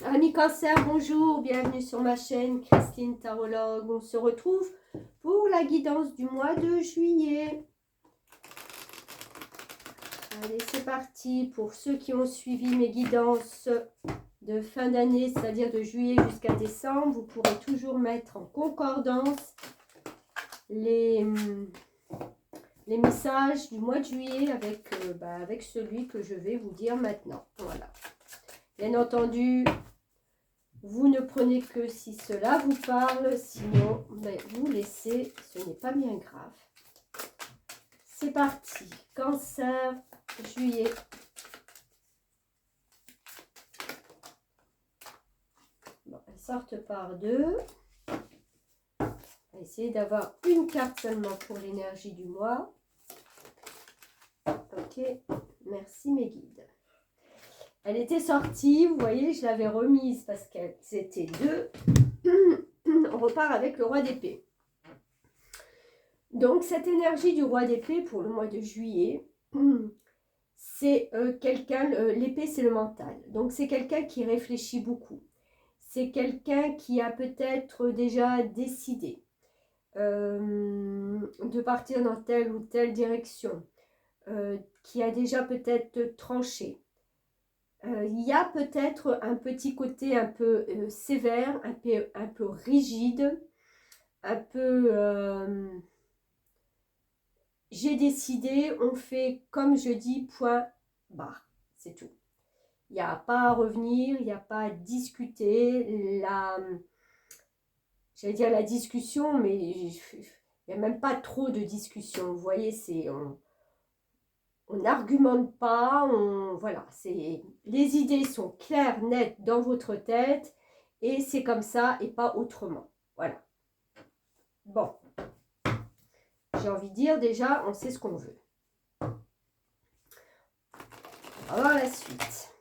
Amis Cancer, bonjour, bienvenue sur ma chaîne Christine Tarologue. On se retrouve pour la guidance du mois de juillet. Allez, c'est parti. Pour ceux qui ont suivi mes guidances de fin d'année, c'est-à-dire de juillet jusqu'à décembre, vous pourrez toujours mettre en concordance les messages du mois de juillet avec celui que je vais vous dire maintenant. Voilà. Bien entendu, vous ne prenez que si cela vous parle, sinon vous laissez, ce n'est pas bien grave. C'est parti, Cancer, juillet. Bon, elles sortent par deux. On va essayer d'avoir une carte seulement pour l'énergie du mois. Ok, merci mes guides. Elle était sortie, vous voyez, je l'avais remise parce qu'elles étaient deux. On repart avec le roi d'épée. Donc, cette énergie du roi d'épée pour le mois de juillet, c'est quelqu'un, l'épée c'est le mental. Donc, c'est quelqu'un qui réfléchit beaucoup. C'est quelqu'un qui a peut-être déjà décidé de partir dans telle ou telle direction, qui a déjà peut-être tranché. Il y a peut-être un petit côté un peu sévère, un peu rigide, un peu j'ai décidé, on fait comme je dis, point barre, c'est tout. Il n'y a pas à revenir, il n'y a pas à discuter, j'allais dire la discussion, mais il n'y a même pas trop de discussion, vous voyez, on n'argumente pas, voilà, les idées sont claires, nettes dans votre tête, et c'est comme ça et pas autrement. Voilà. Bon, j'ai envie de dire déjà, on sait ce qu'on veut. On va voir la suite.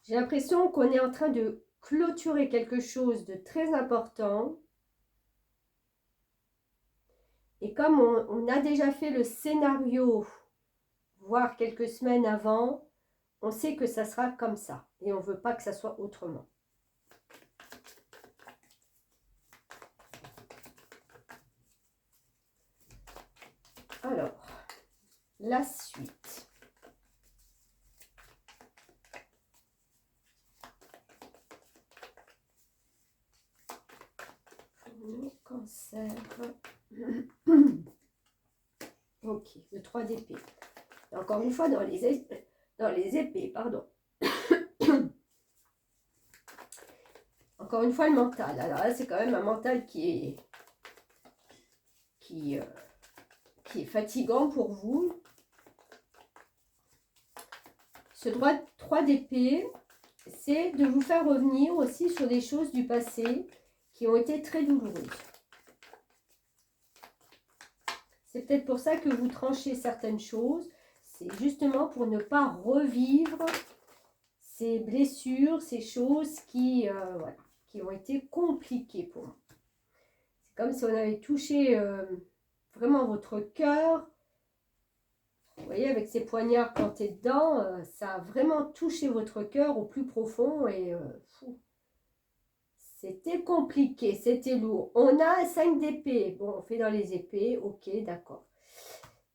J'ai l'impression qu'on est en train de clôturer quelque chose de très important. Et comme on a déjà fait le scénario, voire quelques semaines avant, on sait que ça sera comme ça. Et on ne veut pas que ça soit autrement. Alors, la suite. Cancer. Ok, le 3 d'épée. Encore une fois, dans les épées, pardon. Encore une fois, le mental. Alors là, c'est quand même un mental qui est fatigant pour vous. Ce 3 d'épée, c'est de vous faire revenir aussi sur des choses du passé qui ont été très douloureuses. C'est peut-être pour ça que vous tranchez certaines choses. C'est justement pour ne pas revivre ces blessures, ces choses qui ont été compliquées pour vous. C'est comme si on avait touché vraiment votre cœur. Vous voyez, avec ces poignards plantés dedans, ça a vraiment touché votre cœur au plus profond et c'était compliqué, c'était lourd. On a un 5 d'épée. Bon, on fait dans les épées, ok, d'accord.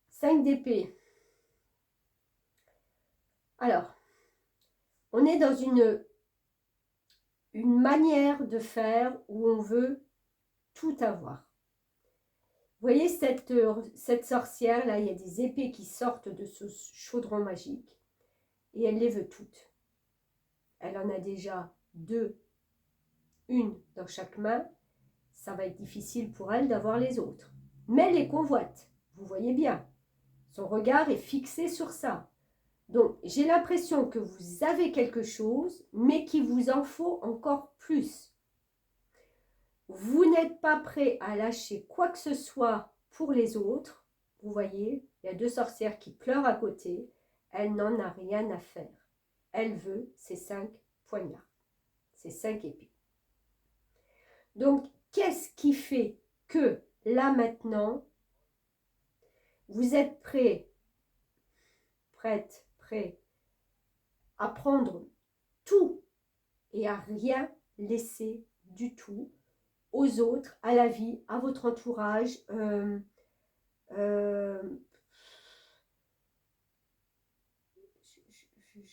5 d'épée. Alors, on est dans une manière de faire où on veut tout avoir. Vous voyez cette sorcière, là, il y a des épées qui sortent de ce chaudron magique. Et elle les veut toutes. Elle en a déjà deux, une dans chaque main. Ça va être difficile pour elle d'avoir les autres. Mais elle les convoite, vous voyez bien. Son regard est fixé sur ça. Donc, j'ai l'impression que vous avez quelque chose, mais qu'il vous en faut encore plus. Vous n'êtes pas prêt à lâcher quoi que ce soit pour les autres. Vous voyez, il y a deux sorcières qui pleurent à côté. Elle n'en a rien à faire. Elle veut ses 5 poignards, ses 5 épées. Donc, qu'est-ce qui fait que là maintenant, vous êtes prêt prête, prêt à prendre tout et à rien laisser du tout aux autres, à la vie, à votre entourage.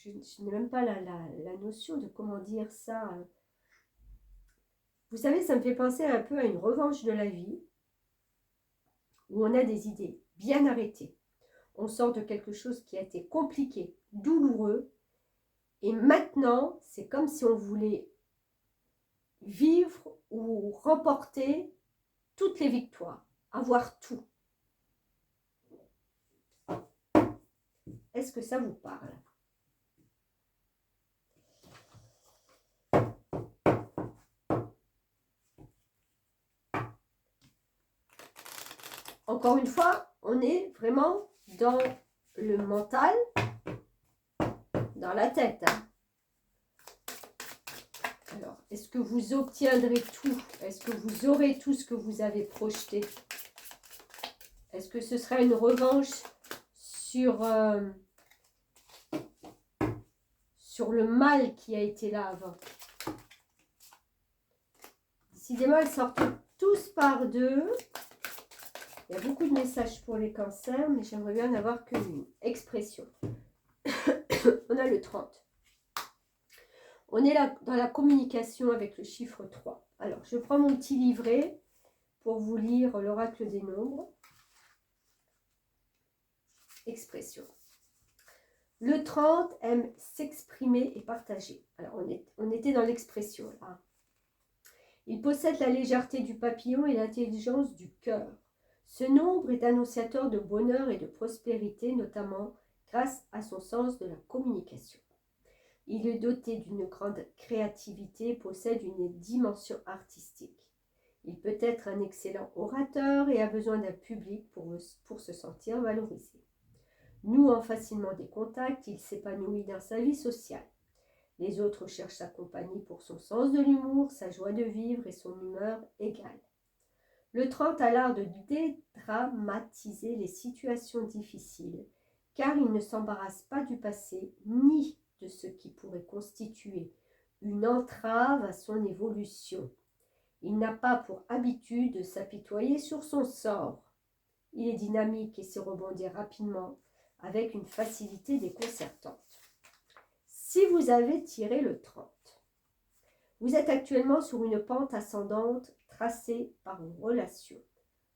Je n'ai même pas la notion de comment dire ça. Vous savez, ça me fait penser un peu à une revanche de la vie, où on a des idées bien arrêtées. On sort de quelque chose qui a été compliqué, douloureux, et maintenant, c'est comme si on voulait vivre ou remporter toutes les victoires, avoir tout. Est-ce que ça vous parle? Encore une fois, on est vraiment dans le mental, dans la tête. Alors, est-ce que vous obtiendrez tout? Est-ce que vous aurez tout ce que vous avez projeté? Est-ce que ce sera une revanche sur le mal qui a été là avant? Décidément, ils sortent tous par deux. Il y a beaucoup de messages pour les cancers, mais j'aimerais bien n'avoir qu'une expression. On a le 30. On est là dans la communication avec le chiffre 3. Alors, je prends mon petit livret pour vous lire l'oracle des nombres. Expression. Le 30 aime s'exprimer et partager. Alors, on était dans l'expression là. Il possède la légèreté du papillon et l'intelligence du cœur. Ce nombre est annonciateur de bonheur et de prospérité, notamment grâce à son sens de la communication. Il est doté d'une grande créativité et possède une dimension artistique. Il peut être un excellent orateur et a besoin d'un public pour se sentir valorisé. Nouant facilement des contacts, il s'épanouit dans sa vie sociale. Les autres cherchent sa compagnie pour son sens de l'humour, sa joie de vivre et son humeur égale. Le 30 a l'art de dédramatiser les situations difficiles, car il ne s'embarrasse pas du passé ni de ce qui pourrait constituer une entrave à son évolution. Il n'a pas pour habitude de s'apitoyer sur son sort. Il est dynamique et sait rebondir rapidement avec une facilité déconcertante. Si vous avez tiré le 30, vous êtes actuellement sur une pente ascendante tracée par vos relations.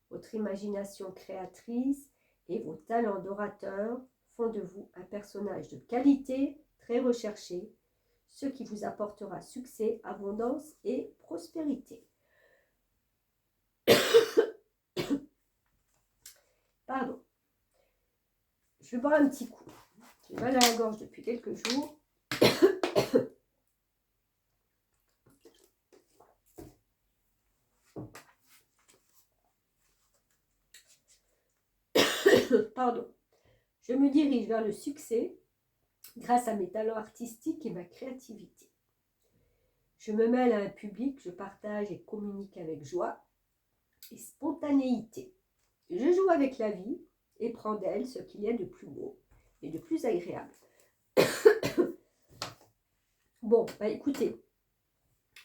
Votre imagination créatrice et vos talents d'orateur font de vous un personnage de qualité très recherché, ce qui vous apportera succès, abondance et prospérité. Pardon. Je vais boire un petit coup. J'ai mal à la gorge depuis quelques jours. Pardon. Je me dirige vers le succès grâce à mes talents artistiques et ma créativité. Je me mêle à un public, je partage et communique avec joie et spontanéité. Je joue avec la vie et prends d'elle ce qu'il y a de plus beau et de plus agréable. Bon, bah écoutez,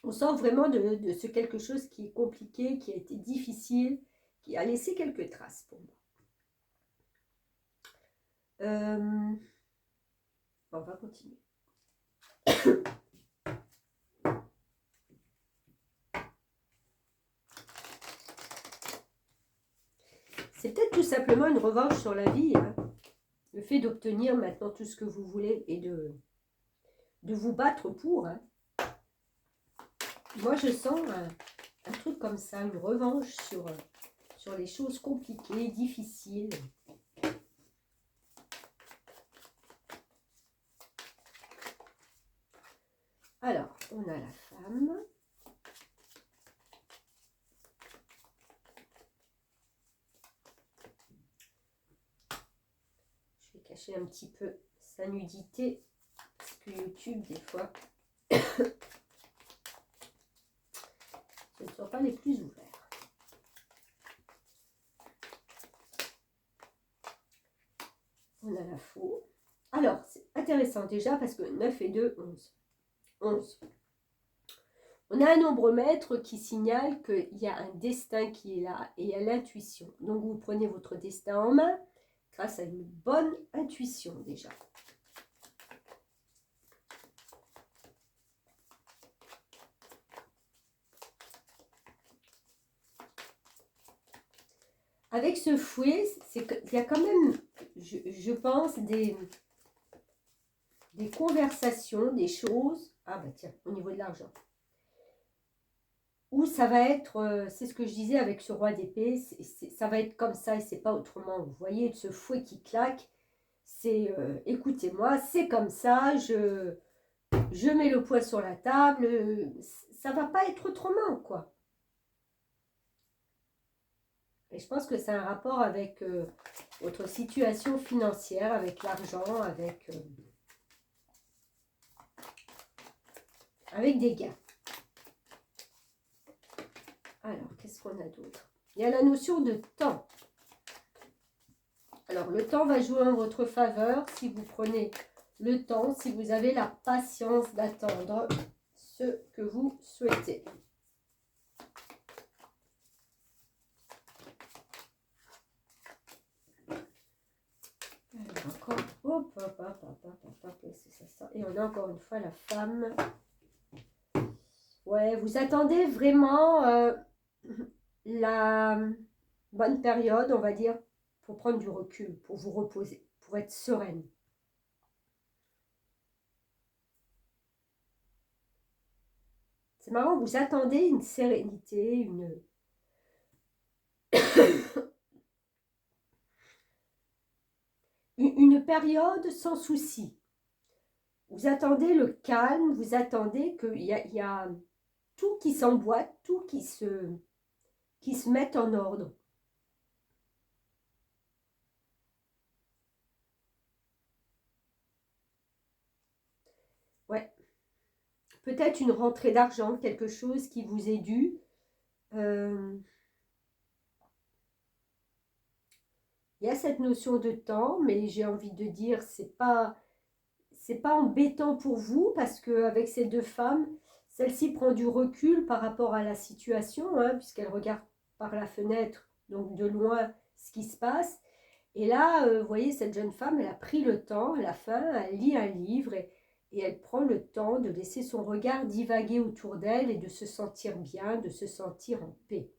on sort vraiment de ce quelque chose qui est compliqué, qui a été difficile, qui a laissé quelques traces pour moi. On va continuer. C'est peut-être tout simplement une revanche sur la vie, hein. Le fait d'obtenir maintenant tout ce que vous voulez et de vous battre pour. Hein. Moi, je sens un truc comme ça, une revanche sur les choses compliquées, difficiles. Alors, on a la femme. Je vais cacher un petit peu sa nudité, parce que YouTube, des fois, ce ne sont pas les plus ouverts. On a la faux. Alors, c'est intéressant déjà parce que 9 et 2, 11. 11. On a un nombre maître qui signale qu'il y a un destin qui est là et il y a l'intuition. Donc, vous prenez votre destin en main grâce à une bonne intuition déjà. Avec ce fouet, il y a quand même, je pense, des conversations, des choses. Ah bah tiens, au niveau de l'argent. Où ça va être, c'est ce que je disais avec ce roi d'épée, ça va être comme ça et c'est pas autrement. Vous voyez, ce fouet qui claque, c'est, écoutez-moi, c'est comme ça, je mets le poing sur la table, ça va pas être autrement, quoi. Et je pense que c'est un rapport avec votre situation financière, avec l'argent, avec des gains. Alors, qu'est-ce qu'on a d'autre? Il y a la notion de temps. Alors, le temps va jouer en votre faveur si vous prenez le temps, si vous avez la patience d'attendre ce que vous souhaitez. Alors, encore, et on a encore une fois la femme. Ouais, vous attendez vraiment la bonne période, on va dire, pour prendre du recul, pour vous reposer, pour être sereine. C'est marrant, vous attendez une sérénité, une période sans souci. Vous attendez le calme, vous attendez qu'il y a tout qui s'emboîte, tout qui se mette en ordre. Ouais. Peut-être une rentrée d'argent, quelque chose qui vous est dû. Il y a cette notion de temps, mais j'ai envie de dire, c'est pas embêtant pour vous parce qu'avec ces deux femmes, celle-ci prend du recul par rapport à la situation, hein, puisqu'elle regarde par la fenêtre, donc de loin, ce qui se passe. Et là, vous voyez, cette jeune femme, elle a pris le temps, à la fin, elle lit un livre et elle prend le temps de laisser son regard divaguer autour d'elle et de se sentir bien, de se sentir en paix.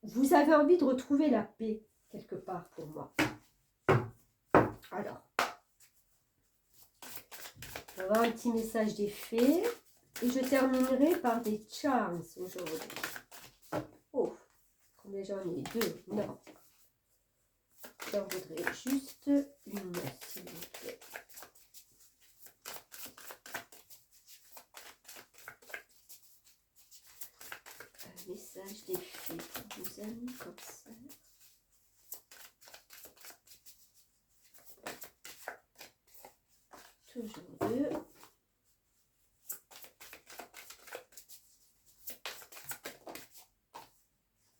Vous avez envie de retrouver la paix, quelque part, pour moi. Alors, on va avoir un petit message des fées. Et je terminerai par des charms aujourd'hui. Oh, combien j'en ai? 2, non. J'en voudrais juste une, s'il vous plaît. Un message des fées pour vos amis comme ça. Toujours 2.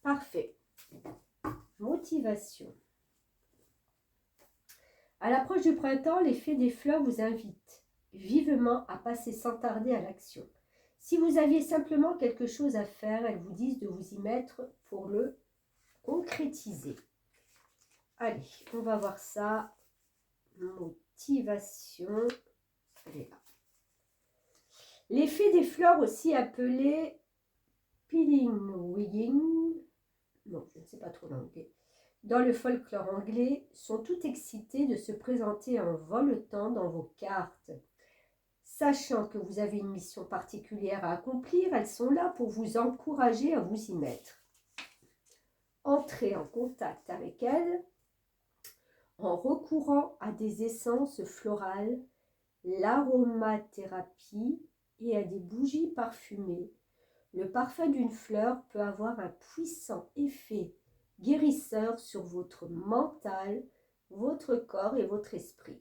Parfait. Motivation. À l'approche du printemps, les fées des fleurs vous invitent vivement à passer sans tarder à l'action. Si vous aviez simplement quelque chose à faire, elles vous disent de vous y mettre pour le concrétiser. Allez, on va voir ça. Motivation. Elle est là. Les fées des fleurs, aussi appelées peeling wigging, non, je ne sais pas trop l'anglais, dans le folklore anglais, sont toutes excitées de se présenter en voletant dans vos cartes. Sachant que vous avez une mission particulière à accomplir, elles sont là pour vous encourager à vous y mettre. Entrez en contact avec elles en recourant à des essences florales, l'aromathérapie et à des bougies parfumées. Le parfum d'une fleur peut avoir un puissant effet guérisseur sur votre mental, votre corps et votre esprit.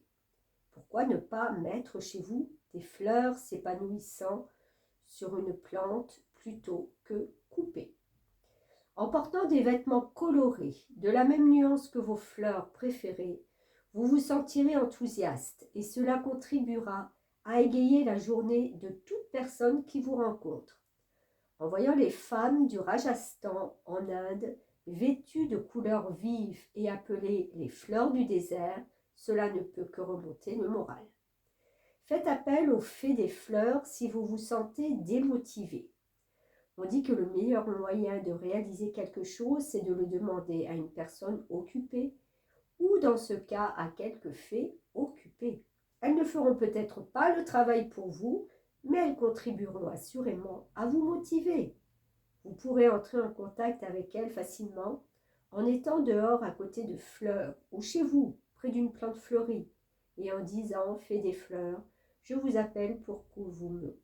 Pourquoi ne pas mettre chez vous des fleurs s'épanouissant sur une plante plutôt que coupées? En portant des vêtements colorés, de la même nuance que vos fleurs préférées, vous vous sentirez enthousiaste et cela contribuera à égayer la journée de toute personne qui vous rencontre. En voyant les femmes du Rajasthan en Inde vêtues de couleurs vives et appelées les fleurs du désert, cela ne peut que remonter le moral. Faites appel aux fées des fleurs si vous vous sentez démotivé. On dit que le meilleur moyen de réaliser quelque chose, c'est de le demander à une personne occupée ou dans ce cas à quelques fées occupées. Elles ne feront peut-être pas le travail pour vous, mais elles contribueront assurément à vous motiver. Vous pourrez entrer en contact avec elles facilement en étant dehors à côté de fleurs ou chez vous, près d'une plante fleurie, et en disant « Fée des fleurs, je vous appelle pour que vous me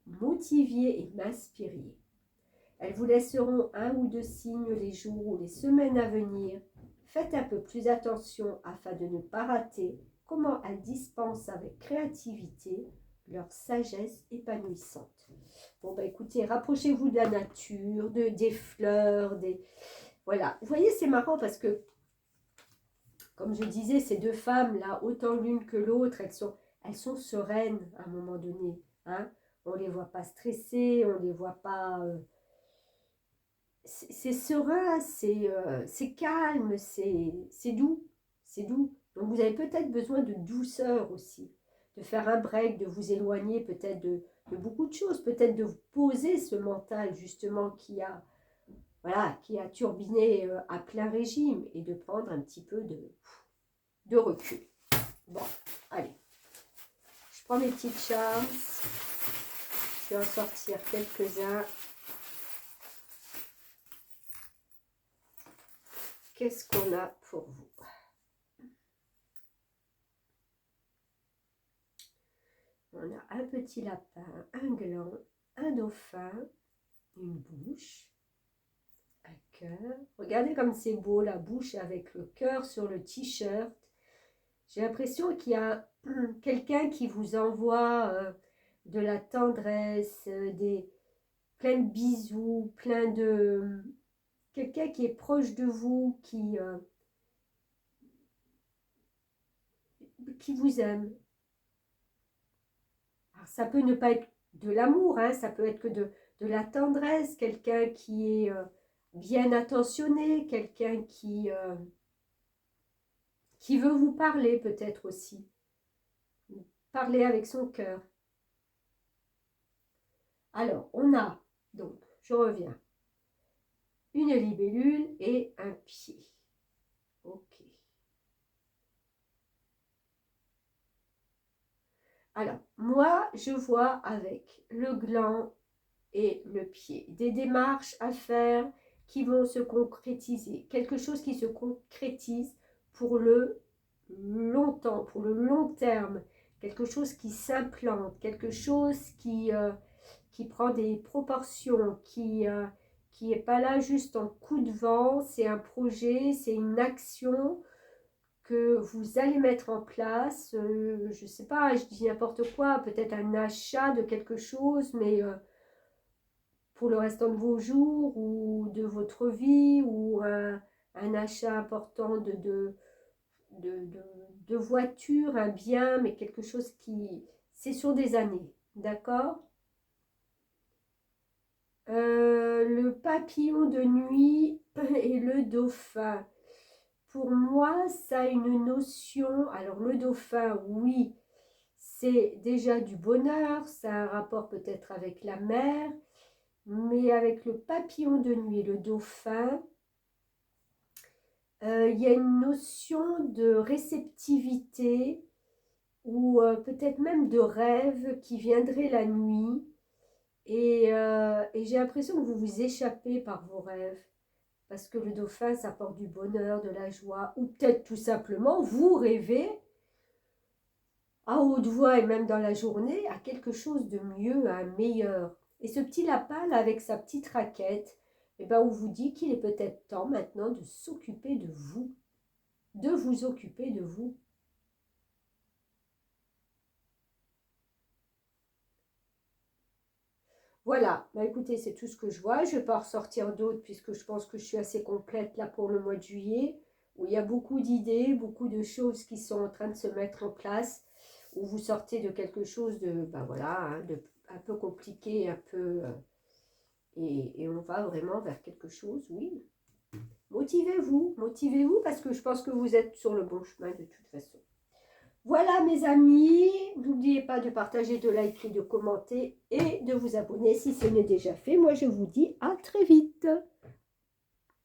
motiviez et m'inspiriez. » Elles vous laisseront un ou deux signes les jours ou les semaines à venir. Faites un peu plus attention afin de ne pas rater comment elles dispensent avec créativité leur sagesse épanouissante. Bon, bah écoutez, rapprochez-vous de la nature, des fleurs, Voilà, vous voyez, c'est marrant parce que, comme je disais, ces deux femmes-là, autant l'une que l'autre, elles sont sereines à un moment donné. Hein. On ne les voit pas stressées, on ne les voit pas... c'est serein, c'est calme, c'est doux, c'est doux. Donc vous avez peut-être besoin de douceur aussi, de faire un break, de vous éloigner peut-être de beaucoup de choses, peut-être de vous poser ce mental justement voilà, qui a turbiné à plein régime et de prendre un petit peu de recul. Bon, allez, je prends mes petites charms, je vais en sortir quelques-uns. Qu'est-ce qu'on a pour vous? On a un petit lapin, un gland, un dauphin, une bouche, un cœur. Regardez comme c'est beau la bouche avec le cœur sur le t-shirt. J'ai l'impression qu'il y a quelqu'un qui vous envoie de la tendresse, plein de bisous, plein de... quelqu'un qui est proche de vous, qui vous aime. Alors, ça peut ne pas être de l'amour, hein, ça peut être que de la tendresse, quelqu'un qui est bien attentionné, quelqu'un qui veut vous parler peut-être aussi. Parler avec son cœur. Alors, on a, donc, je reviens, une libellule et un pied. Ok. Alors, moi, je vois avec le gland et le pied des démarches à faire qui vont se concrétiser. Quelque chose qui se concrétise pour le longtemps, pour le long terme. Quelque chose qui s'implante, quelque chose qui prend des proportions, qui est pas là juste en coup de vent. C'est un projet, c'est une action que vous allez mettre en place, je ne sais pas, je dis n'importe quoi, peut-être un achat de quelque chose, mais pour le restant de vos jours ou de votre vie, ou un achat important de voiture, un bien, mais quelque chose qui... c'est sur des années, d'accord? Le papillon de nuit et le dauphin. Pour moi, ça a une notion, alors le dauphin, oui, c'est déjà du bonheur, ça a un rapport peut-être avec la mer, mais avec le papillon de nuit et le dauphin, il y a une notion de réceptivité ou peut-être même de rêve qui viendrait la nuit, et j'ai l'impression que vous vous échappez par vos rêves. Parce que le dauphin, ça porte du bonheur, de la joie, ou peut-être tout simplement, vous rêvez à haute voix et même dans la journée à quelque chose de mieux, à un meilleur. Et ce petit lapin là, avec sa petite raquette, eh ben, on vous dit qu'il est peut-être temps maintenant de s'occuper de vous, de vous occuper de vous. Voilà, Bah écoutez, c'est tout ce que je vois. Je ne vais pas en ressortir d'autres puisque je pense que je suis assez complète là pour le mois de juillet, où il y a beaucoup d'idées, beaucoup de choses qui sont en train de se mettre en place, où vous sortez de quelque chose de, ben voilà, hein, de un peu compliqué, un peu... et on va vraiment vers quelque chose, oui. Motivez-vous parce que je pense que vous êtes sur le bon chemin de toute façon. Voilà mes amis, n'oubliez pas de partager, de liker, de commenter et de vous abonner si ce n'est déjà fait. Moi je vous dis à très vite.